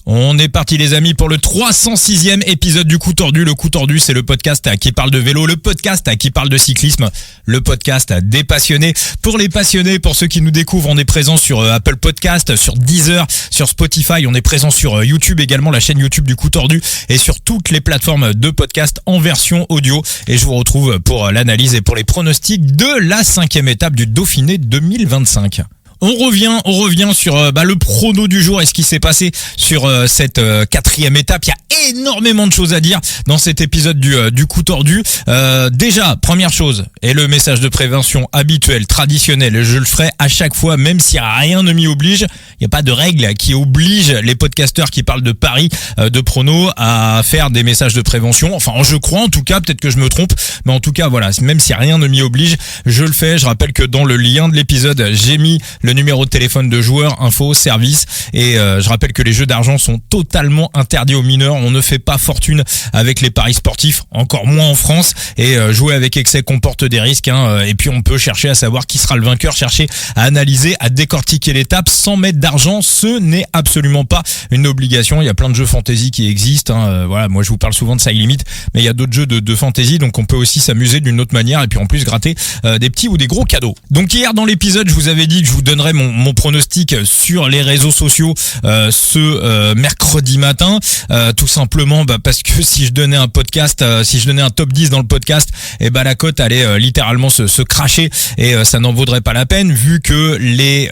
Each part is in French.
On est parti les amis pour le 306e épisode du Coup Tordu. Le Coup Tordu, c'est le podcast qui parle de vélo, le podcast qui parle de cyclisme, le podcast des passionnés. Pour les passionnés, pour ceux qui nous découvrent, on est présent sur Apple Podcast, sur Deezer, sur Spotify, on est présent sur YouTube également, la chaîne YouTube du Coup Tordu et sur toutes les plateformes de podcast en version audio. Et je vous retrouve pour l'analyse et pour les pronostics de la 5e étape du Dauphiné 2025. On revient sur le prono du jour et ce qui s'est passé sur cette 4e étape. Il y a énormément de choses à dire dans cet épisode du Coup Tordu. Déjà, première chose, et le message de prévention habituel, traditionnel, et je le ferai à chaque fois, même si rien ne m'y oblige. Il n'y a pas de règle qui oblige les podcasteurs qui parlent de paris, de pronos, à faire des messages de prévention. Enfin, je crois en tout cas, peut-être que je me trompe, mais en tout cas, voilà, même si rien ne m'y oblige, je le fais. Je rappelle que dans le lien de l'épisode, j'ai mis le numéro de téléphone de joueurs, info, service, et je rappelle que les jeux d'argent sont totalement interdits aux mineurs. On ne fait pas fortune avec les paris sportifs, encore moins en France, et jouer avec excès comporte des risques, et puis on peut chercher à savoir qui sera le vainqueur, chercher à analyser, à décortiquer l'étape sans mettre d'argent. Ce n'est absolument pas une obligation. Il y a plein de jeux fantasy qui existent, voilà, moi je vous parle souvent de Side Limit, mais il y a d'autres jeux de fantasy, donc on peut aussi s'amuser d'une autre manière et puis en plus gratter des petits ou des gros cadeaux. Donc hier dans l'épisode, je vous avais dit que je vous donnerais mon pronostic sur les réseaux sociaux ce mercredi matin, tout simplement parce que si je donnais un podcast, si je donnais un top 10 dans le podcast, la cote allait littéralement se cracher et ça n'en vaudrait pas la peine vu que les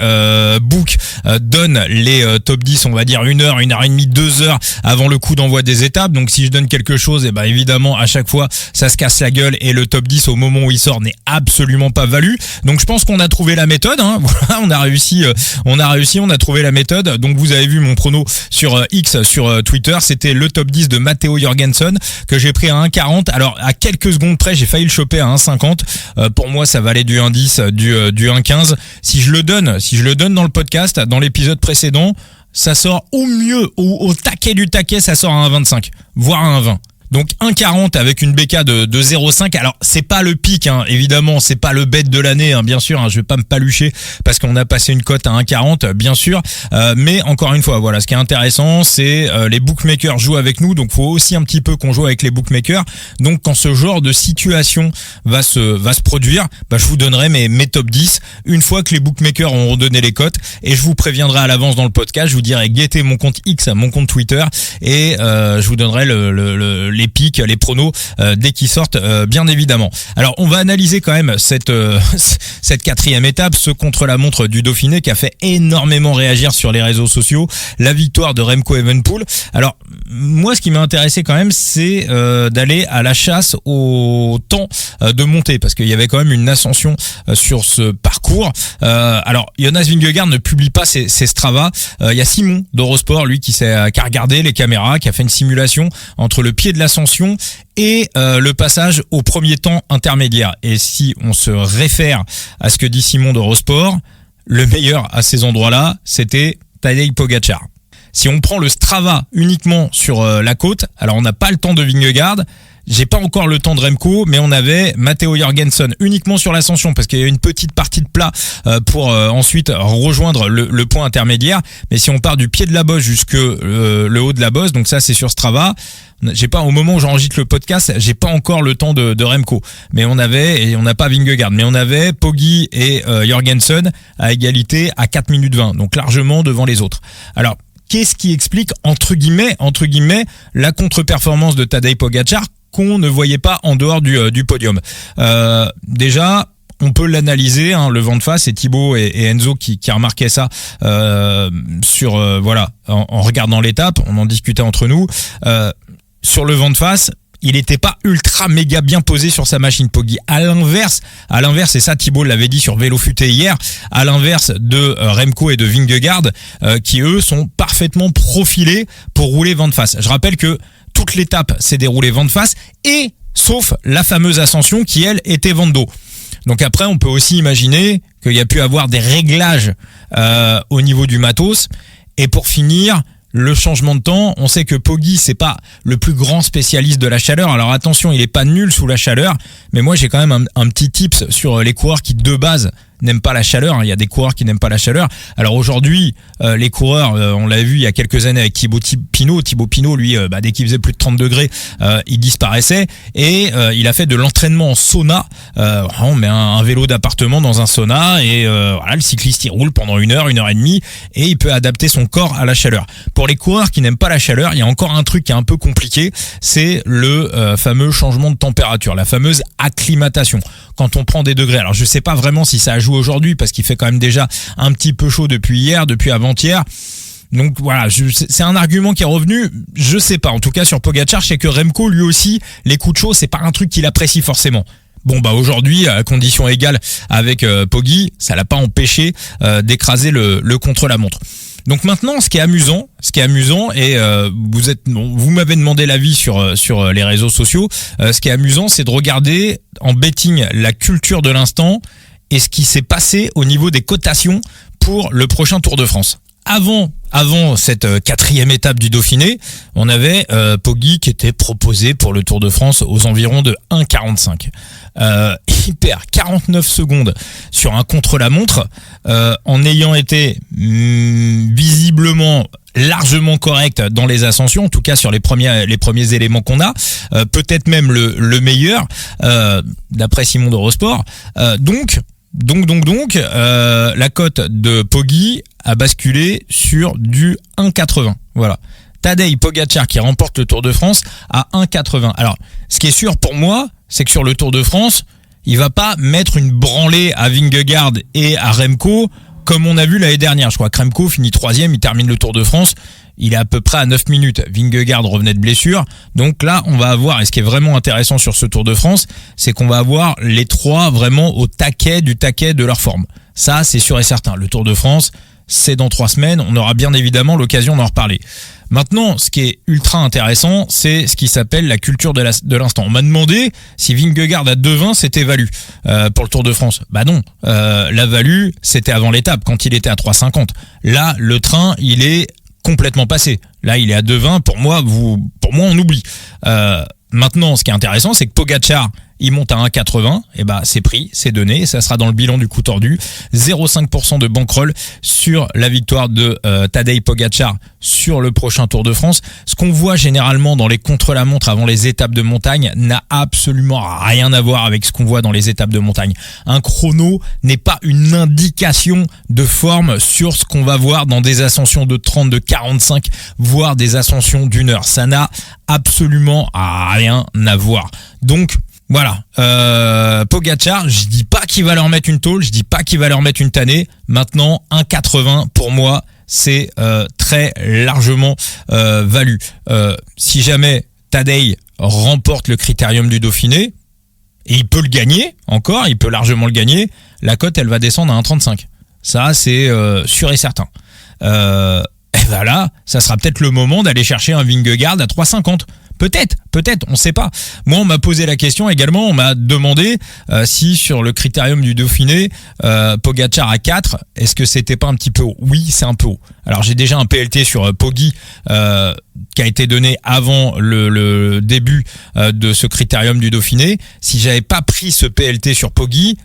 books donnent les top 10, on va dire 1 heure, 1 heure et demie, 2 heures avant le coup d'envoi des étapes. Donc si je donne quelque chose, évidemment à chaque fois ça se casse la gueule et le top 10 au moment où il sort n'est absolument pas valu. Donc je pense qu'on a trouvé la méthode, voilà, on a réussi, on a trouvé la méthode. Donc vous avez vu mon prono sur X, sur Twitter, c'était le top 10 de Matteo Jorgensen que j'ai pris à 1,40. Alors à quelques secondes près, j'ai failli le choper à 1,50. Pour moi, ça valait du 1,10, du 1,15. Si je le donne dans le podcast, dans l'épisode précédent, ça sort au mieux, au taquet du taquet, ça sort à 1,25, voire à 1,20. Donc 1,40 avec une BK de 0,5. Alors c'est pas le pic, évidemment, c'est pas le bet de l'année, bien sûr. Je vais pas me palucher parce qu'on a passé une cote à 1,40, bien sûr. Mais encore une fois, voilà, ce qui est intéressant, c'est les bookmakers jouent avec nous, donc faut aussi un petit peu qu'on joue avec les bookmakers. Donc quand ce genre de situation va se produire, je vous donnerai mes top 10 une fois que les bookmakers auront donné les cotes et je vous préviendrai à l'avance dans le podcast. Je vous dirai guettez mon compte X, mon compte Twitter et je vous donnerai les pics, les pronos dès qu'ils sortent, bien évidemment. Alors on va analyser quand même cette 4e étape, ce contre-la-montre du Dauphiné qui a fait énormément réagir sur les réseaux sociaux, la victoire de Remco Evenepoel. Alors moi ce qui m'a intéressé quand même, c'est d'aller à la chasse au temps de montée, parce qu'il y avait quand même une ascension sur ce parcours. Alors Jonas Vingegaard ne publie pas ses Strava. Il y a Simon d'Eurosport, lui qui a regardé les caméras, qui a fait une simulation entre le pied de l'ascension et le passage au premier temps intermédiaire. Et si on se réfère à ce que dit Simon d'Eurosport, le meilleur à ces endroits-là, c'était Tadej Pogačar. Si on prend le Strava uniquement sur la côte, alors on n'a pas le temps de Vingegaard, j'ai pas encore le temps de Remco, mais on avait Matteo Jorgensen uniquement sur l'ascension parce qu'il y a une petite partie de plat pour ensuite rejoindre le point intermédiaire. Mais si on part du pied de la bosse jusque le haut de la bosse, donc ça c'est sur Strava. J'ai pas, au moment où j'enregistre le podcast, j'ai pas encore le temps de Remco. Mais on avait, et on n'a pas Vingegaard, mais on avait Poggi et Jorgensen à égalité à 4 minutes 20, donc largement devant les autres. Alors, qu'est-ce qui explique, entre guillemets, la contre-performance de Tadej Pogačar qu'on ne voyait pas en dehors du podium? Déjà, on peut l'analyser, le vent de face, et Thibaut et Enzo qui remarquaient ça sur voilà, en regardant l'étape, on en discutait entre nous. Sur le vent de face, il n'était pas ultra méga bien posé sur sa machine Poggi. À l'inverse, et ça Thibaut l'avait dit sur Vélo Futé hier, à l'inverse de Remco et de Vingegaard, qui eux sont parfaitement profilés pour rouler vent de face. Je rappelle que toute l'étape s'est déroulée vent de face, et sauf la fameuse ascension qui elle était vent de dos. Donc après on peut aussi imaginer qu'il y a pu avoir des réglages au niveau du matos. Et pour finir, le changement de temps, on sait que Poggi, c'est pas le plus grand spécialiste de la chaleur. Alors attention, il est pas nul sous la chaleur, mais moi j'ai quand même un petit tips sur les coureurs qui de base n'aiment pas la chaleur. Il y a des coureurs qui n'aiment pas la chaleur. Alors aujourd'hui, les coureurs, on l'a vu il y a quelques années avec Thibaut Pinot, lui, dès qu'il faisait plus de 30 degrés, il disparaissait. Et il a fait de l'entraînement en sauna. On met un vélo d'appartement dans un sauna et le cycliste il roule pendant 1 heure, 1 heure et demie et il peut adapter son corps à la chaleur. Pour les coureurs qui n'aiment pas la chaleur, il y a encore un truc qui est un peu compliqué, c'est le fameux changement de température, la fameuse acclimatation. Quand on prend des degrés, alors je sais pas vraiment si ça joue aujourd'hui parce qu'il fait quand même déjà un petit peu chaud depuis hier, depuis avant-hier. Donc voilà, c'est un argument qui est revenu, je sais pas. En tout cas sur Pogačar, je sais que Remco lui aussi, les coups de chaud, c'est pas un truc qu'il apprécie forcément. Bon aujourd'hui, à condition égale avec Poggi, ça l'a pas empêché d'écraser le contre-la-montre. Donc maintenant, ce qui est amusant, et vous m'avez demandé l'avis sur les réseaux sociaux. Ce qui est amusant, c'est de regarder en betting la culture de l'instant et ce qui s'est passé au niveau des cotations pour le prochain Tour de France. Avant cette 4e étape du Dauphiné, on avait Poggi qui était proposé pour le Tour de France aux environs de 1,45. Il perd 49 secondes sur un contre-la-montre en ayant été visiblement largement correct dans les ascensions, en tout cas sur les premiers éléments qu'on a, peut-être même le meilleur d'après Simon d'Eurosport. Donc, la cote de Poggi a basculé sur du 1,80. Voilà. Tadej Pogačar qui remporte le Tour de France à 1,80. Alors, ce qui est sûr pour moi, c'est que sur le Tour de France, il va pas mettre une branlée à Vingegaard et à Remco comme on a vu l'année dernière. Je crois que Remco finit 3e, il termine le Tour de France. Il est à peu près à 9 minutes. Vingegaard revenait de blessure. Donc là, on va avoir, et ce qui est vraiment intéressant sur ce Tour de France, c'est qu'on va avoir les 3 vraiment au taquet de leur forme. Ça, c'est sûr et certain. Le Tour de France, c'est dans 3 semaines. On aura bien évidemment l'occasion d'en reparler. Maintenant, ce qui est ultra intéressant, c'est ce qui s'appelle la culture de l'instant. On m'a demandé si Vingegaard à 2,20 c'était value pour le Tour de France. Bah non, la value, c'était avant l'étape, quand il était à 3,50. Là, le train, il est complètement passé. Là, il est à 2,20. Pour moi, on oublie. Maintenant, ce qui est intéressant, c'est que Pogačar, il monte à 1,80. Et c'est pris, c'est donné. Et ça sera dans le bilan du coup tordu. 0,5% de bankroll sur la victoire de Tadej Pogačar sur le prochain Tour de France. Ce qu'on voit généralement dans les contre-la-montre avant les étapes de montagne n'a absolument rien à voir avec ce qu'on voit dans les étapes de montagne. Un chrono n'est pas une indication de forme sur ce qu'on va voir dans des ascensions de 30, de 45, voire des ascensions d'1 heure. Ça n'a absolument rien à voir. Donc, voilà, Pogačar, je dis pas qu'il va leur mettre une tôle, je dis pas qu'il va leur mettre une tannée. Maintenant, 1,80 pour moi, c'est très largement valu. Si jamais Tadej remporte le critérium du Dauphiné, et il peut le gagner, encore, il peut largement le gagner, la cote elle va descendre à 1,35. Ça c'est sûr et certain. Et là, ça sera peut-être le moment d'aller chercher un Vingegaard à 3,50. Peut-être, on sait pas. Moi, on m'a posé la question également, on m'a demandé si sur le critérium du Dauphiné, Pogačar à 4, est-ce que c'était pas un petit peu haut ? Oui, c'est un peu haut. Alors, j'ai déjà un PLT sur Poggi qui a été donné avant le début de ce critérium du Dauphiné. Si j'avais pas pris ce PLT sur Poggi,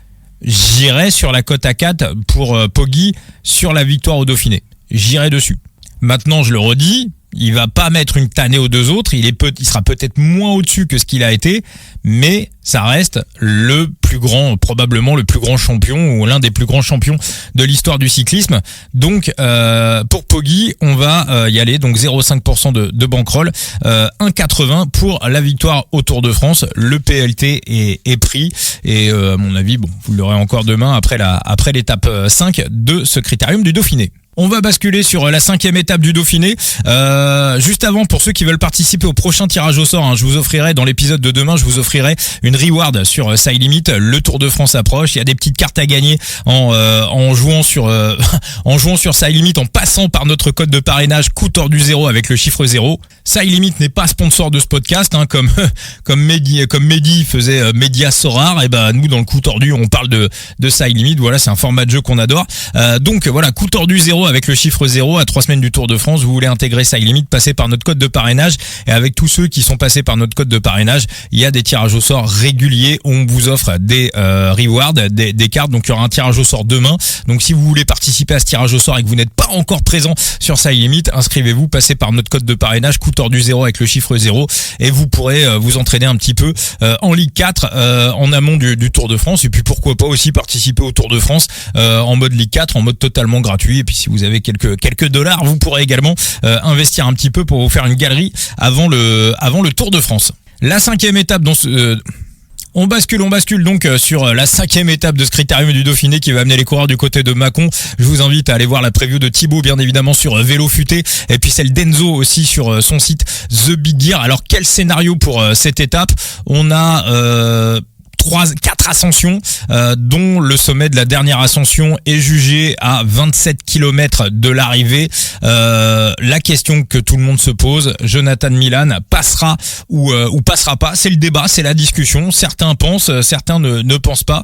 j'irais sur la cote à 4 pour Poggi sur la victoire au Dauphiné. J'irais dessus. Maintenant, je le redis, il va pas mettre une tannée aux 2 autres, il sera peut-être moins au-dessus que ce qu'il a été, mais ça reste probablement le plus grand champion ou l'un des plus grands champions de l'histoire du cyclisme. Donc pour Poggi, on va y aller, donc 0,5% de bankroll, 1,80 pour la victoire au Tour de France. Le PLT est pris et à mon avis, vous l'aurez encore demain après l'étape 5 de ce critérium du Dauphiné. On va basculer sur la 5e étape du Dauphiné. Juste avant, pour ceux qui veulent participer au prochain tirage au sort, je vous offrirai dans l'épisode de demain, une reward sur Side Limit. Le Tour de France approche. Il y a des petites cartes à gagner en jouant sur Side Limit, en passant par notre code de parrainage coup tordu 0 avec le chiffre 0. Side Limit n'est pas sponsor de ce podcast, comme Mehdi faisait Média Sorar. Et nous dans le coup tordu, on parle de Side Limit. Voilà, c'est un format de jeu qu'on adore. Donc voilà, coup tordu 0. 0 avec le chiffre 0 à 3 semaines du Tour de France. Vous voulez intégrer Cyclimit, passez par notre code de parrainage. Et avec tous ceux qui sont passés par notre code de parrainage, il y a des tirages au sort réguliers où on vous offre des rewards, des cartes. Donc il y aura un tirage au sort demain. Donc si vous voulez participer à ce tirage au sort et que vous n'êtes pas encore présent sur Cyclimit, inscrivez-vous, passez par notre code de parrainage, coup tordu 0 avec le chiffre 0, et vous pourrez vous entraîner un petit peu en Ligue 4 en amont du Tour de France. Et puis pourquoi pas aussi participer au Tour de France en mode Ligue 4, en mode totalement gratuit. Et puis si vous avez quelques dollars, vous pourrez également investir un petit peu pour vous faire une galerie avant le Tour de France. La 5e étape on bascule donc sur la 5e étape de ce Critérium du Dauphiné qui va amener les coureurs du côté de Mâcon. Je vous invite à aller voir la preview de Thibaut, bien évidemment, sur Vélo Futé, et puis celle d'Enzo aussi sur son site The Big Gear. Alors quel scénario pour cette étape? On a 4 ascensions, dont le sommet de la dernière ascension est jugé à 27 km de l'arrivée. La question que tout le monde se pose, Jonathan Milan passera ou passera pas? C'est le débat, c'est la discussion. Certains pensent, certains ne pensent pas.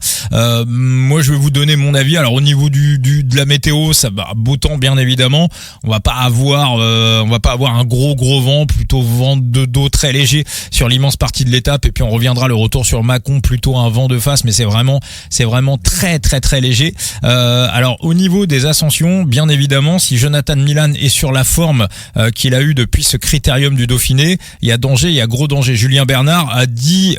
Moi, je vais vous donner mon avis. Alors au niveau de la météo, ça va beau temps, bien évidemment. On va pas avoir un gros vent, plutôt vent de dos très léger sur l'immense partie de l'étape. Et puis on reviendra le retour sur Mâcon, plutôt un vent de face, mais c'est vraiment très léger. Alors au niveau des ascensions, bien évidemment, si Jonathan Milan est sur la forme qu'il a eu depuis ce Critérium du Dauphiné, il y a danger, il y a gros danger. Julien Bernard a dit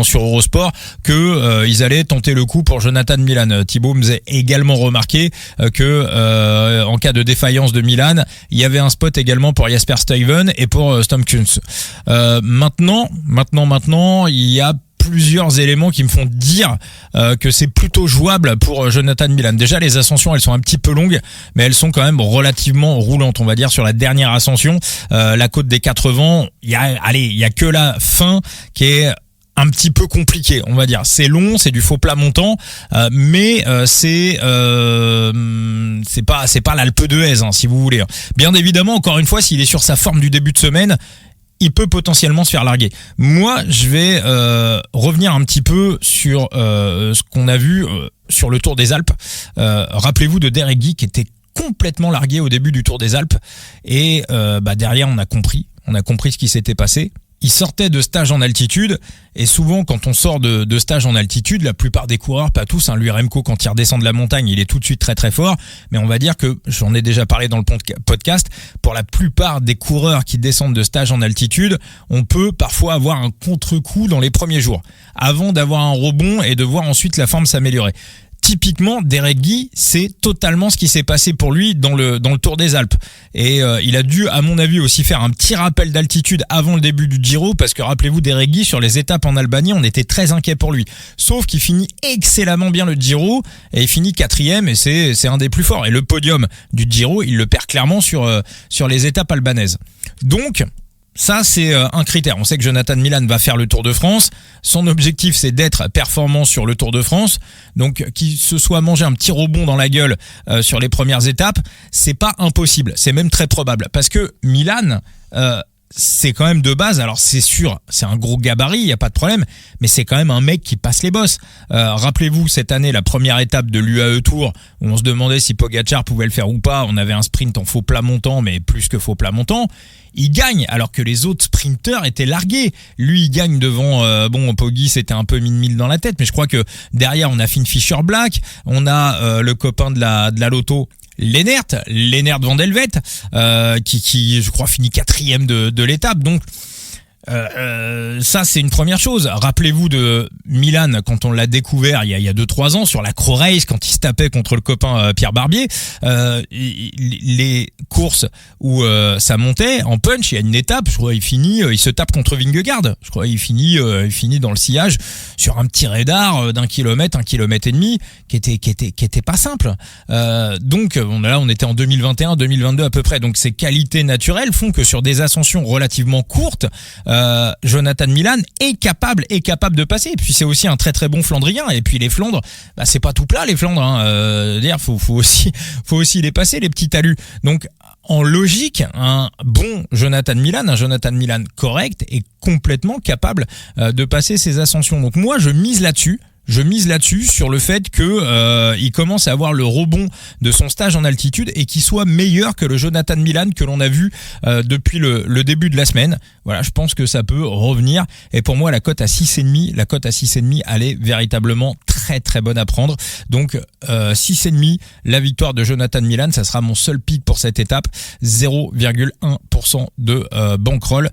sur Eurosport que ils allaient tenter le coup pour Jonathan Milan. Thibaut me faisait également remarquer que en cas de défaillance de Milan, il y avait un spot également pour Jasper Stuyven et pour Tom Kuntz. Maintenant, il y a plusieurs éléments qui me font dire que c'est plutôt jouable pour Jonathan Milan. Déjà, les ascensions, elles sont un petit peu longues, mais elles sont quand même relativement roulantes. On va dire sur la dernière ascension, la côte des 4 vents, il y a que la fin qui est un petit peu compliqué, on va dire. C'est long, c'est du faux plat montant, mais c'est pas l'Alpe d'Huez, si vous voulez. Bien évidemment, encore une fois, s'il est sur sa forme du début de semaine, il peut potentiellement se faire larguer. Moi, je vais revenir un petit peu sur ce qu'on a vu sur le Tour des Alpes. Rappelez-vous de Derek Guy qui était complètement largué au début du Tour des Alpes, et derrière on a compris ce qui s'était passé. Il sortait de stage en altitude, et souvent quand on sort de stage en altitude, la plupart des coureurs, pas tous, lui Remco, quand il redescend de la montagne, il est tout de suite très fort, mais on va dire que, j'en ai déjà parlé dans le podcast, pour la plupart des coureurs qui descendent de stage en altitude, on peut parfois avoir un contre-coup dans les premiers jours, avant d'avoir un rebond et de voir ensuite la forme s'améliorer. Typiquement, Derek Guy, c'est totalement ce qui s'est passé pour lui dans le Tour des Alpes. Et il a dû, à mon avis, aussi faire un petit rappel d'altitude avant le début du Giro, parce que rappelez-vous, Derek Guy, sur les étapes en Albanie, on était très inquiet pour lui. Sauf qu'il finit excellemment bien le Giro, et il finit 4e, et c'est un des plus forts. Et le podium du Giro, il le perd clairement sur les étapes albanaises. Donc, ça, c'est un critère. On sait que Jonathan Milan va faire le Tour de France. Son objectif, c'est d'être performant sur le Tour de France. Donc, qu'il se soit mangé un petit rebond dans la gueule sur les premières étapes, c'est pas impossible. C'est même très probable. Parce que Milan, c'est quand même de base, alors c'est sûr, c'est un gros gabarit, il n'y a pas de problème, mais c'est quand même un mec qui passe les bosses. Rappelez-vous, cette année, la première étape de l'UAE Tour, où on se demandait si Pogacar pouvait le faire ou pas, on avait un sprint en faux plat montant, mais plus que faux plat montant. Il gagne, alors que les autres sprinteurs étaient largués. Lui, il gagne devant, Poggi, c'était un peu mille dans la tête, mais je crois que derrière, on a Finn Fischer-Black, on a le copain de la Lotto, Lennert Van Delvet, qui je crois finit 4e de l'étape. Donc ça, c'est une première chose. Rappelez-vous de Milan quand on l'a découvert il y a 2-3 ans sur la Crow Race, quand il se tapait contre le copain Pierre Barbier. Les courses où ça montait en punch, il y a une étape, je crois, il se tape contre Vingegaard. Je crois il finit dans le sillage sur un petit radar d'1 kilomètre, 1,5 kilomètre qui était pas simple. Donc là, on était en 2021, 2022 à peu près. Donc ces qualités naturelles font que sur des ascensions relativement courtes, Jonathan Milan est capable de passer. Et puis c'est aussi un très très bon Flandrien. Et puis les Flandres, c'est pas tout plat les Flandres. D'ailleurs, faut aussi les passer, les petits talus. Donc en logique, un bon Jonathan Milan correct est complètement capable de passer ces ascensions. Donc moi, je mise là-dessus. je mise là-dessus, sur le fait que il commence à avoir le rebond de son stage en altitude et qu'il soit meilleur que le Jonathan Milan que l'on a vu depuis le début de la semaine. Voilà, je pense que ça peut revenir. Et pour moi, la cote à 6,5, elle est véritablement très très bonne à prendre. Donc 6,5, la victoire de Jonathan Milan, ça sera mon seul pick pour cette étape. 0,1% de bankroll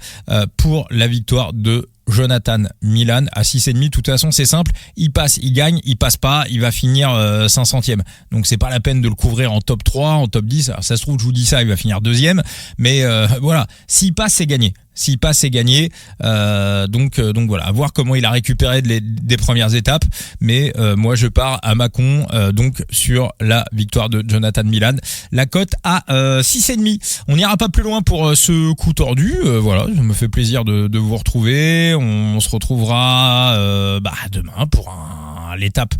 pour la victoire de Jonathan Milan à 6,5. De toute façon, c'est simple. Il passe, il gagne. Il passe pas, il va finir 500e. Donc, c'est pas la peine de le couvrir en top 3, en top 10. Alors, ça se trouve, je vous dis ça, il va finir 2e. Mais voilà, s'il passe, c'est gagné. S'il passe, c'est gagné. Donc voilà, à voir comment il a récupéré des premières étapes. Mais moi, je pars à Mâcon, donc sur la victoire de Jonathan Milan. La cote à 6,5. On n'ira pas plus loin pour ce coup tordu. Voilà, ça me fait plaisir de vous retrouver. On se retrouvera demain pour l'étape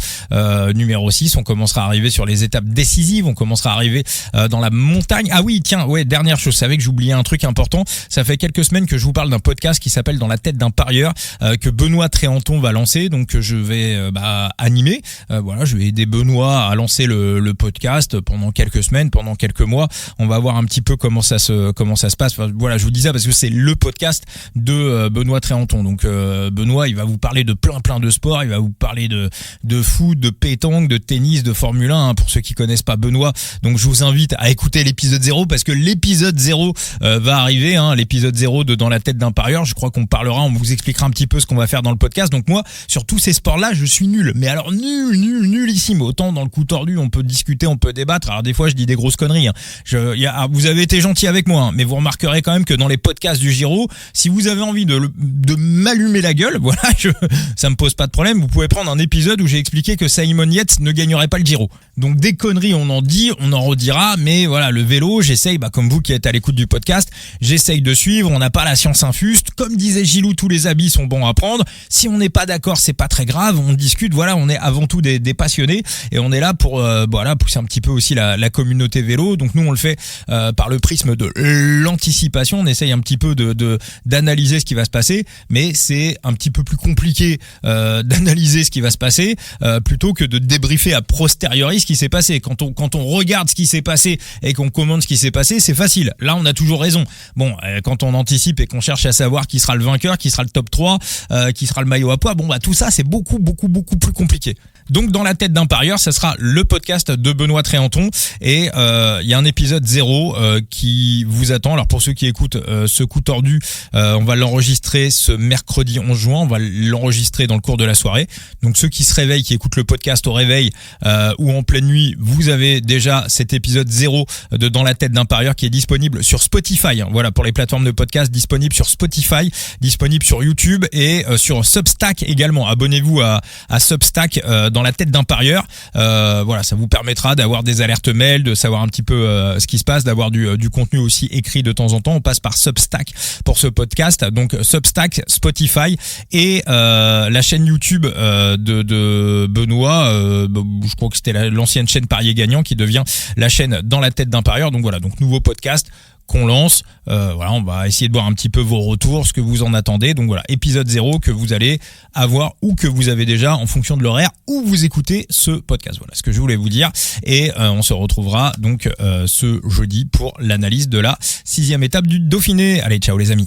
numéro 6. On commencera à arriver sur les étapes décisives. On commencera à arriver dans la montagne. Ah oui, tiens, ouais, dernière chose. Vous savez que j'oubliais un truc important. Ça fait quelques semaines que je vous parle d'un podcast qui s'appelle Dans la tête d'un parieur, que Benoît Tréanton va lancer. Donc je vais animer. Voilà, je vais aider Benoît à lancer le podcast pendant quelques semaines, pendant quelques mois. On va voir un petit peu comment ça se passe. Enfin, voilà, je vous dis ça parce que c'est le podcast de Benoît Tréanton. Donc Benoît, il va vous parler de plein de sports. Il va vous parler de foot, de pétanque, de tennis, de Formule 1, pour ceux qui connaissent pas Benoît. Donc je vous invite à écouter l'épisode 0 parce que l'épisode 0 va arriver, l'épisode 0 de Dans la tête d'un parieur. Je crois qu'on parlera, on vous expliquera un petit peu ce qu'on va faire dans le podcast. Donc moi, sur tous ces sports-là, je suis nul. Mais alors nullissime. Autant dans le coup tordu, on peut discuter, on peut débattre. Alors des fois, je dis des grosses conneries. Vous avez été gentil avec moi, mais vous remarquerez quand même que dans les podcasts du Giro, si vous avez envie de m'allumer la gueule, voilà, ça me pose pas de problème. Vous pouvez prendre un épisode où j'ai expliqué que Simon Yates ne gagnerait pas le Giro. Donc des conneries, on en dit, on en redira, mais voilà, le vélo, j'essaye, comme vous qui êtes à l'écoute du podcast, j'essaye de suivre. On n'a pas la science infuse. Comme disait Gilou, tous les habits sont bons à prendre. Si on n'est pas d'accord, c'est pas très grave. On discute. Voilà, on est avant tout des passionnés et on est là pour pousser un petit peu aussi la communauté vélo. Donc nous, on le fait par le prisme de l'anticipation. On essaye un petit peu d'analyser ce qui va se passer, mais c'est un petit peu plus compliqué d'analyser ce qui va se passer plutôt que de débriefer a posteriori ce qui s'est passé. Quand on regarde ce qui s'est passé et qu'on commente ce qui s'est passé, c'est facile. Là, on a toujours raison. Bon, quand on anticipe et qu'on cherche à savoir qui sera le vainqueur, qui sera le top 3, qui sera le maillot à pois, tout ça, c'est beaucoup plus compliqué. Donc dans la tête d'un parieur, ça sera le podcast de Benoît Tréanton et il y a un épisode 0 qui vous attend. Alors pour ceux qui écoutent ce coup tordu, on va l'enregistrer ce mercredi 11 juin, on va l'enregistrer dans le cours de la soirée. Donc ceux qui se réveillent, qui écoutent le podcast au réveil ou en pleine nuit, vous avez déjà cet épisode 0 de Dans la tête d'un parieur qui est disponible sur Spotify. Voilà, pour les plateformes de podcast, disponible sur Spotify, disponible sur YouTube et sur Substack également. Abonnez-vous à Substack Dans la tête d'un parieur. Voilà, ça vous permettra d'avoir des alertes mail, de savoir un petit peu ce qui se passe, d'avoir du contenu aussi écrit de temps en temps. On passe par Substack pour ce podcast. Donc Substack, Spotify et la chaîne YouTube de Benoît. Je crois que c'était l'ancienne chaîne Parier Gagnant qui devient la chaîne Dans la tête d'un parieur. Donc voilà, donc nouveau podcast qu'on lance. Voilà, on va essayer de voir un petit peu vos retours, ce que vous en attendez. Donc voilà, épisode 0 que vous allez avoir ou que vous avez déjà en fonction de l'horaire où vous écoutez ce podcast. Voilà ce que je voulais vous dire. Et on se retrouvera donc ce jeudi pour l'analyse de la 6e étape du Dauphiné. Allez, ciao les amis.